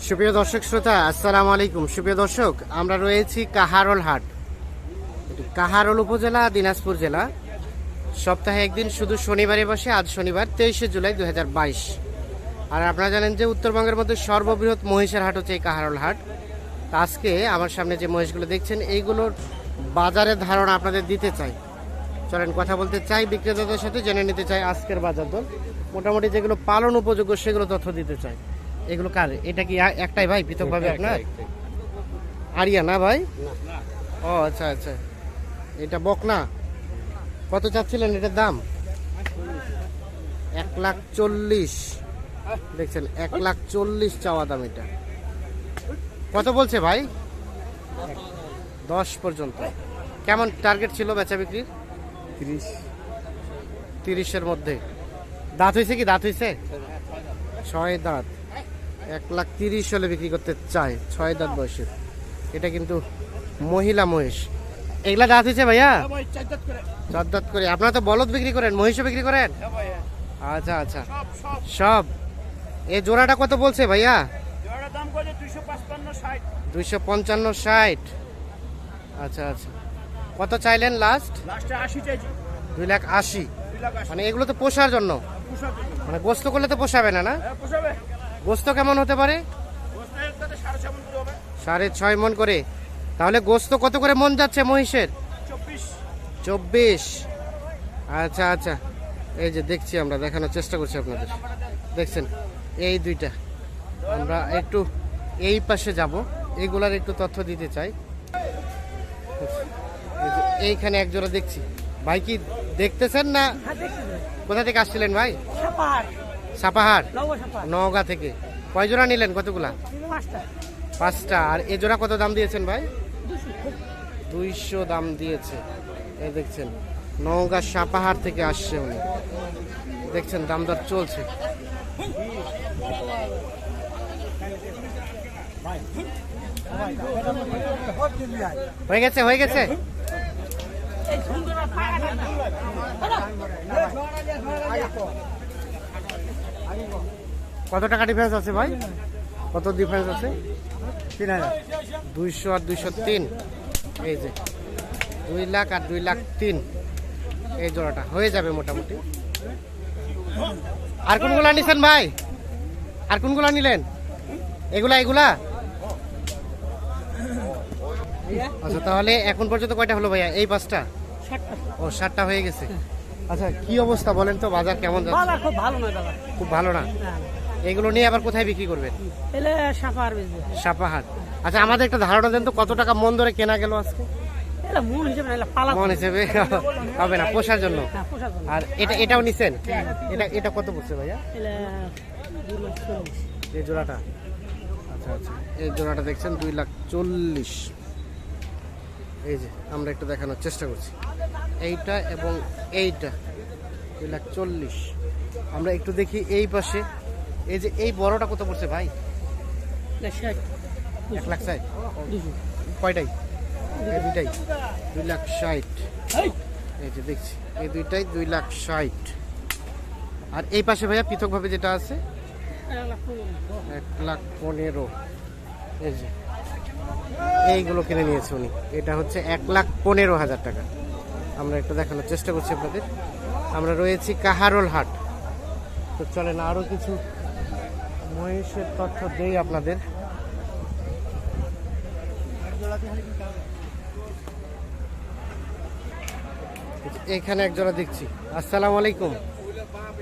সুপ্রিয় দর্শক শ্রোতা, আসসালামু আলাইকুম। সুপ্রিয় দর্শক, আমরা রয়েছি কাহারোল হাট, কাহারোল উপজেলা, দিনাজপুর জেলা। সপ্তাহে একদিন, শুধু শনিবারে বসে। আজ শনিবার 23শে জুলাই 2022। আর আপনারা জানেন যে উত্তরবঙ্গের মধ্যে সর্ববৃহৎ মহিষের হাট হচ্ছে এই কাহারোল হাট। তা আজকে আমার সামনে যে মহিষগুলো দেখছেন, এইগুলোর বাজারের ধারণা আপনাদের দিতে চাই। চলেন কথা বলতে চাই বিক্রেতাদের সাথে, জেনে নিতে চাই আজকের বাজার দর। মোটামুটি যেগুলো পালন উপযোগ্য সেগুলো তথ্য দিতে চাই। এগুলো কার? এটা কি একটাই ভাই, পৃথকভাবে আপনার? আরিয়া না ভাই? ও আচ্ছা আচ্ছা, এটা বকনা। কত চাচ্ছিলেন এটার দাম? 1,40,000। দেখছেন, 1,40,000 চাওয়া দাম। এটা কত বলছে ভাই? 10 পর্যন্ত। কেমন টার্গেট ছিল বেচা বিক্রির? 30-এর মধ্যে। দাঁত হয়েছে কি? দাঁত হয়েছে? 6 দাঁত। 1,30,000 হলে বিক্রি করতে চায়, 6 দাঁত বয়সের। এটা কিন্তু মহিলা মহিষ। এগুলা দাঁত হয়েছে ভাইয়া? 4 দাঁত করে। আপনারা তো বলদ বিক্রি করেন, মহিষও বিক্রি করেন? আচ্ছা আচ্ছা, সব। এই জোড়াটা কত বলছে ভাইয়া? 255-60। আচ্ছা আচ্ছা, কত চাইলেন লাস্ট? 2,80,000। মানে এগুলো তো পোষার জন্য, মানে গোস্ত করলে তো পোষাবে না? না, গোস্ত কেমন হতে পারে? 6.5 মণ করে। তাহলে গোস্ত কত করে মন যাচ্ছে মহিষের? 24। আচ্ছা আচ্ছা, এই যে দেখছি, আমরা দেখানোর চেষ্টা করছি আপনাদের। দেখছেন এই দুইটা। আমরা একটু এই পাশে যাব, এইগুলার একটু তথ্য দিতে চাই। এইখানে এক জোড়া দেখছি। ভাই কি দেখতেছেন না? কোথা থেকে আসছিলেন ভাই? সাপাহার, নওগাঁ থেকে। কয় জোড়া নিলেন? কতগুলা? 5টা। আর এ জোড়া কত দাম দিয়েছেন ভাই? 200 দাম দিয়েছে। এই দেখছেন, নওগাঁ সাপাহার থেকে আসছে উনি। দেখছেন দাম দর চলছে। হয়ে গেছে, হয়ে গেছে। কত টাকা ডিফারেন্স আছে ভাই? কত ডিফারেন্স আছে? 3,000। 200 আর 203। এই যে 2 লাখ আর 2,03,000। এই জোড়াটা হয়ে যাবে মোটামুটি। আর কোনগুলা নিছেন ভাই? আর কোনগুলা নিলেন? এগুলা এগুলা? আচ্ছা, তাহলে এখন পর্যন্ত কয়টা হলো ভাইয়া? এই 5টা। ও, 7টা হয়ে গেছে। আচ্ছা, কি অবস্থা বলেন তো, বাজার কেমন যাচ্ছে? বাজার খুব ভালো নয় দাদা। খুব ভালো না? এগুলো নিয়ে আবার কোথায় বিক্রি করবেন? এলে সাপাহার বেচবে। সাপাহার। আচ্ছা, আমাদের একটা ধারণা দেন তো, কত টাকা মন ধরে কেনা গেল আজকে? এলে মন হিসেবে না, এলে পালা মন হিসেবে হবে না, পোষার জন্য। হ্যাঁ, পোষার জন্য। আর এটাও নিছেন? এটা কত পড়ছে ভাইয়া? এলে 2,40,000। এই জোড়াটা? আচ্ছা আচ্ছা, এই জোড়াটা দেখছেন 2,40,000। এই যে আমরা একটু দেখানোর চেষ্টা করছি, এইটা এবং এইটা 2,40,000। আমরা একটু দেখি এই পাশে। এই যে এই বড়টা কত পড়ছে ভাই? 1,60,000। কয়টাই? এই দুইটাই 2,60,000। এই যে দেখছি, এই দুইটাই 2,60,000। আর এই পাশে ভাইয়া পৃথকভাবে যেটা আছে 1,15,000। এই যে এইগুলো কিনে নিয়েছে উনি। এটা হচ্ছে 1,15,000 টাকা। আমরা একটু দেখানোর চেষ্টা করছি আপনাদের। আমরা রয়েছি কাহারোল হাট। তো চলেন আরো কিছু মহিষের তথ্য দেই আপনাদের। এখানে এক জোড়া দেখছি। আসসালামু আলাইকুম,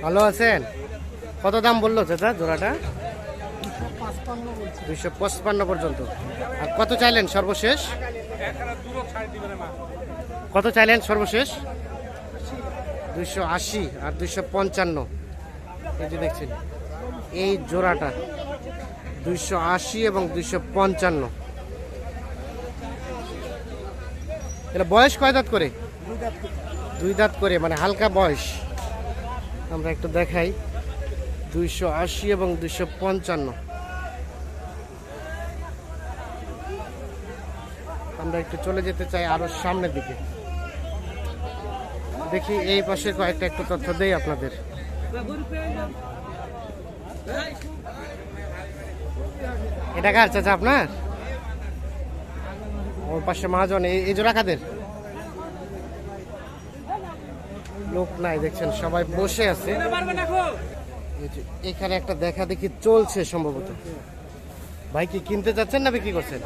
ভালো আছেন? কত দাম বললো চাচা জোড়াটা? 255 পর্যন্ত। আর কত চাইলেন সর্বশেষ? কত চাইলেন সর্বশেষ? 280 আর 255। এই যে দেখছেন এই জোড়াটা 280 এবং 255। এটা বয়স কয় দাঁত করে? 2 দাঁত করে, মানে হালকা বয়স। আমরা একটু দেখাই, 280 এবং 255। আমরা একটু চলে যেতে চাই আরো সামনের দিকে। দেখি এই পাশে কয়েকটা একটু তথ্য দেই আপনাদের। এটা কার চাচা আপনার? ওর পাশে মহাজন। এই জোড়া কাদের? লোক নাই দেখছেন, সবাই বসে আছে। এই যে এখানে একটা দেখা দেখি চলছে সম্ভবত। ভাই কি কিনতে যাচ্ছেন না বিক্রি করছেন?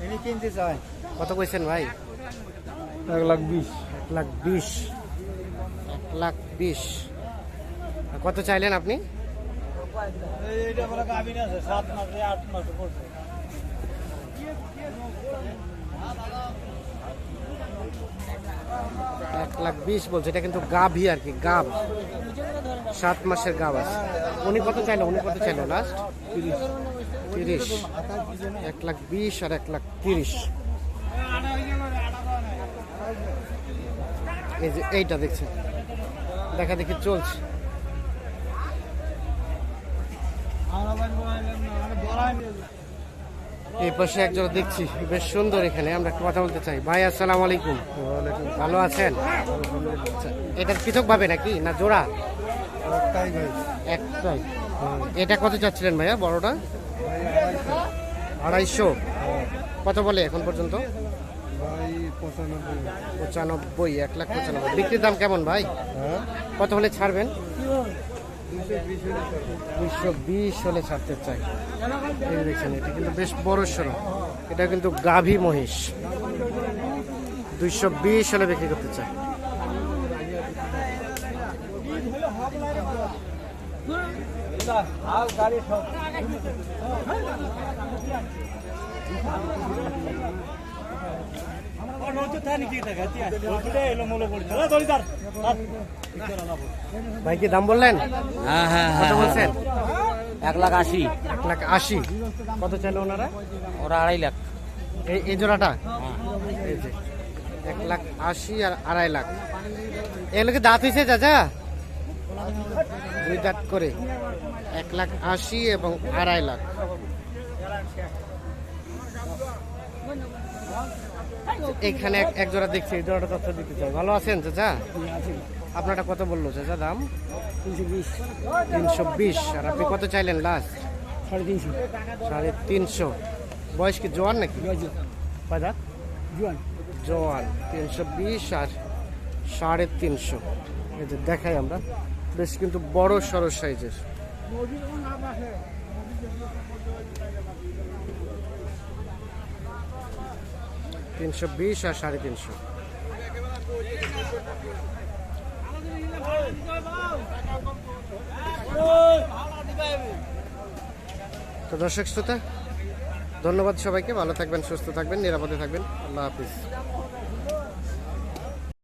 আমি কিনতে চাই কত কইছেন ভাই? 1,20,000। 1,20,000। 1,20,000। আর কত চাইলেন আপনি? এইটা বলে গাবিন আছে 7 মাসে 8 মাসে পড়ছে। 1,20,000 বলছে। এটা কিন্তু গাভী আর কি, গাভ, 7 মাসের গাভ আছে। উনি কত চাইলো লাস্ট? 30। 1,20,000 আর 1,30,000। এই যে এইটা দেখছেন, দেখা দেখি চলছে। এই পাশে একজন দেখছি বেশ সুন্দর, এখানে আমরা একটু কথা বলতে চাই। ভাই আসসালামু আলাইকুম। ভালো আছেন? আচ্ছা, এটা পৃথক ভাবে নাকি না জোড়া? একটাই ভাই। একটাই। এটা কত চাচ্ছিলেন ভাইয়া বড়টা? 250। কত বলে এখন পর্যন্ত? ভাই 95। 95। 1,95,000। বিক্রির দাম কেমন ভাই? হ্যাঁ কত হলে ছাড়বেন? 220। 220 হলে ছাড়তে চাই। এই দেখছেন, এটা কিন্তু বেশ বড় সড়ো। এটা কিন্তু গাভী মহিষ। 220 হলে বিক্রি করতে চাই। আর গাড়ি সব ভাই কি দাম বললেন? হ্যাঁ হ্যাঁ কত বলছেন? 1,80,000। 1,80,000। কত চাইলো ওনারা? ওরা 2.5 লাখ। এই জোড়াটা? এই যে 1,80,000 আর 2.5 লাখ। এগুলো কি দাঁত হয়েছে চাচা? 2 দাঁত করে। 1,80,000 এবং 2.5 লাখ। এখানে এক জোড়া দেখছি, এই জোড়াটা তথ্য দিতে চাই। ভালো আছেন চাচা? আপনারটা কত বললো চাচা দাম? 320। আর আপনি কত চাইলেন লাস্ট? 350। 350। বয়স কি জোয়ান নাকি? কয় দাঁত? জোয়ান। জোয়ান। 320 আর 350। এই যে দেখাই আমরা, বেশ কিন্তু বড় সড়ো সাইজের। $320 আর 350। তো দর্শক শ্রোতা, ধন্যবাদ সবাইকে। ভালো থাকবেন, সুস্থ থাকবেন, নিরাপদে থাকবেন। আল্লাহ হাফিজ।